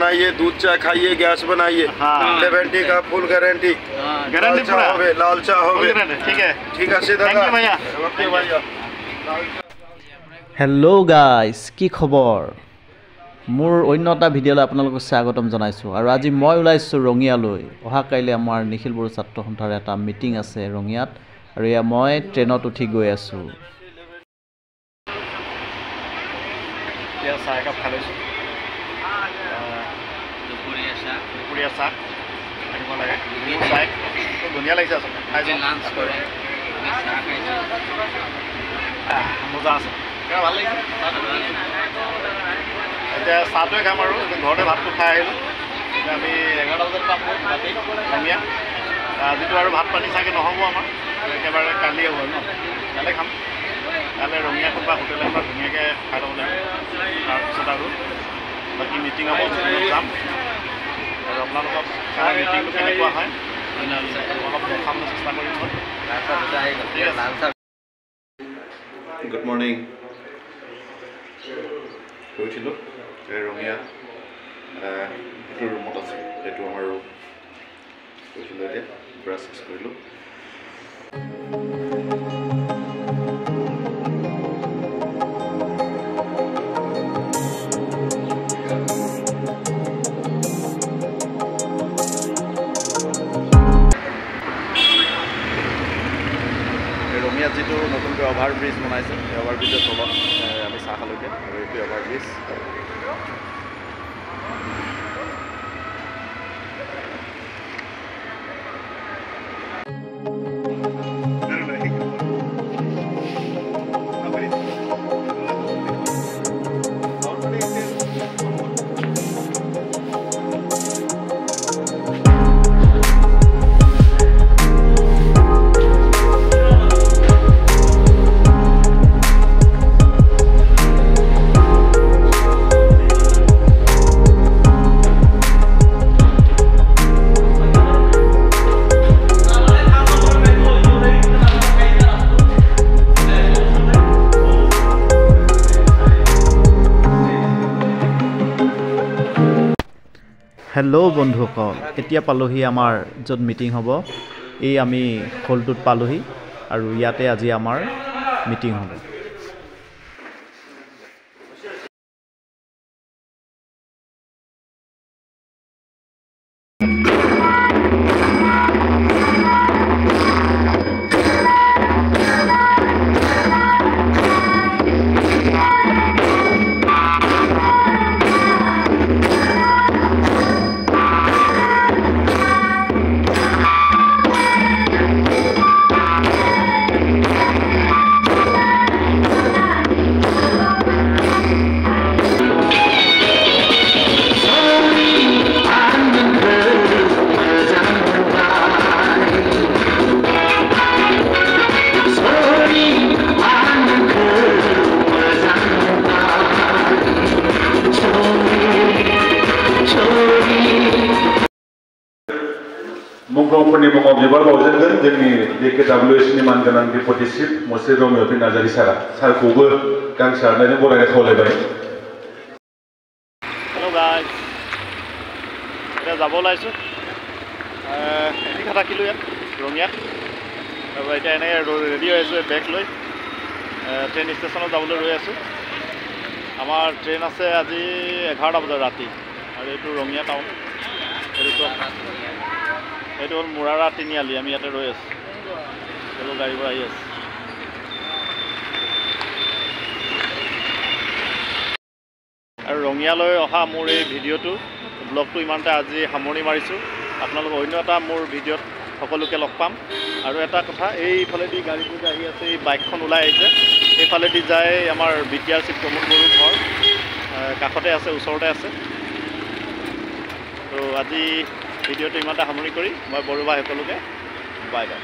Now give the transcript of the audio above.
बनाइए, दूध चाय खाइए, गैस बनाइए। हाँ। 70 का फुल गारंटी। गारंटी पूरा होवे, लाल चाह होवे। ठीक है सीधा थैंक यू भैया। ओके भैया। हेलो गाइस, কি খবৰ? মোৰ অন্য এটা ভিডিঅ'লৈ আপোনালোকক স্বাগতম জনাইছোঁ। আৰু আজি মই ওলাইছোঁ ৰঙিয়ালৈ। অহা কাইলৈ আমাৰ নিখিল বড়ো ছাত্ৰ সন্থাৰ এটা মিটিং আছে ৰঙিয়াত, আৰু এয়া মই ট্ৰেইনত উঠি গৈ আছোঁ। এতিয়া চাহ একাপ খাই লৈছোঁ। দুপৰীয়া চাহ আনিব লাগে। চাহ ধুনীয়া লাগিছে আচলতে। খাই লাঞ্চ কৰে মজা আছে, ভাল লাগিছে। এতিয়া চাহটোৱে খাম আৰু ঘৰতে ভাতটো খাই আহিলোঁ। এতিয়া আমি 11টা বজাত পাম ৰঙিয়া। আজিতো আৰু ভাত পানী চাগে নহ'ব আমাৰ, একেবাৰে কালি হ'ব ন, কাইলৈ খাম। কাইলৈ ৰঙিয়া কোনোবা হোটেল এখনত ধুনীয়াকৈ খাই ল'ব লাগিব। তাৰপিছত আৰু বাকী মিটিং হ'ব, যাম। আৰু আপোনালোকক মিটিংটো কেনেকুৱা হয় অলপ দেখাবলৈ চেষ্টা কৰিম। Good morning. শুই উঠিলোঁ ৰঙিয়া, সেইটো ৰুমত আছে, সেইটো আমাৰ ৰুম। শুই উঠিলোঁ, এতিয়া ব্ৰাছ চেছ কৰিলোঁ। ৰঙিয়াত যিটো নতুনকৈ অভাৰ ব্ৰিজ বনাইছে, সেই অভাৰ ব্ৰিজৰ তলত আমি চাহ খালোঁগৈ। আৰু এইটো অভাৰ ব্ৰিজ। হেল্ল' বন্ধুসকল, এতিয়া পালোহি আমাৰ য'ত মিটিং হ'ব। এই আমি হলটোত পালোহি, আৰু ইয়াতে আজি আমাৰ মিটিং হ'ব। मुंख्लंफोरनि मुङाव बिबार बावजेनगोन जोंनि DKWSनि मानगोनां डेपुटि चिफ मुस्रि रमिय' नार्जारि सारा। सारखौबो गांसे आर'नाइजों बरायनो खावलायबाय। হেল্ল' গাইজ, এতিয়া যাব ওলাইছোঁ। এদিন থাকিলোঁ ইয়াত ৰঙিয়াত, তাৰপৰা এতিয়া এনেকৈ ৰেডি হৈ আছোঁ বেগ লৈ। ট্ৰেইন ষ্টেচনত যাবলৈ ৰৈ আছোঁ। আমাৰ ট্ৰেইন আছে আজি 11টা বজাত ৰাতি, আৰু এইটো ৰঙিয়া টাউন। এইটো হ'ল মুৰাৰা তিনিআলি। আমি ইয়াতে ৰৈ আছোঁ, সেইবোৰ গাড়ীবোৰ আহি আছে। আৰু ৰঙিয়ালৈ অহা মোৰ এই ভিডিঅ'টো ব্লগটো ইমানতে আজি সামৰণি মাৰিছোঁ। আপোনালোক অন্য এটা মোৰ ভিডিঅ'ত সকলোকে লগ পাম। আৰু এটা কথা, এইফালেদি গাড়ীবোৰ যে আহি আছে, এই বাইকখন ওলাই আহিছে, এইফালেদি যায় আমাৰ BTR চিফ প্ৰমোদ বড়োৰ ঘৰ। কাষতে আছে, ওচৰতে আছে। তো আজি ভিডিঅ'টো ইমানতে সামৰণি কৰি মই বড়ো ভাই সকলোকে বাই বাই।